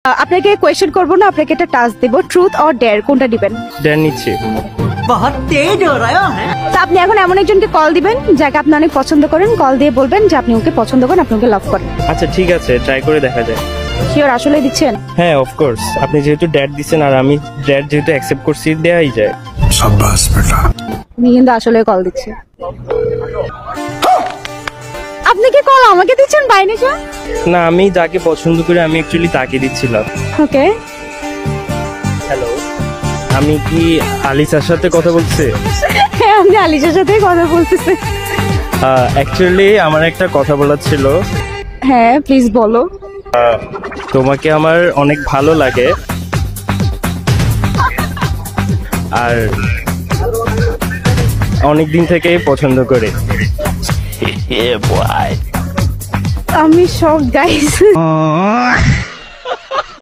আপনাকে কোয়েশ্চেন করবো না, আপনাকে একটা টাস্ক দেবো, ট্রুথ অর ডেয়ার, কোনটা দিবেন? ড্যান নিচ্ছি। बहुत तेज हो रहा है। তো আপনি এখন এমন একজনকে কল দিবেন যাকে আপনি অনেক পছন্দ করেন, কল দিয়ে বলবেন যে আপনি ওকে পছন্দ করেন, আপনি ওকে লাভ করেন। আচ্ছা ঠিক আছে, ট্রাই করে দেখা যায়। শিওর আসলে দিচ্ছেন? হ্যাঁ অফকোর্স, আপনি যেহেতু ড্যাড দিচ্ছেন আর আমি ড্যাড যেহেতু অ্যাকসেপ্ট করছি, দেওয়াই যায়। शाबाश बेटा। আপনি কিন্তু আসলে কল দিচ্ছেন। আপনি কি কল আমাকে দিচ্ছেন বাইরে যা? না, আমি যাকে পছন্দ করি আমি অ্যাকচুয়ালি তাকে দিচ্ছিলাম। ওকে। হ্যালো, আমি কি আলিসার সাথে কথা বলছি? হ্যাঁ, আপনি আলিশার সাথেই কথা বলতেছেন। অ্যাকচুয়ালি আমার একটা কথা বলার ছিল। হ্যাঁ প্লিজ বলো। তোমাকে আমার অনেক ভালো লাগে আর অনেক দিন থেকেই পছন্দ করি। আমি সব গাইস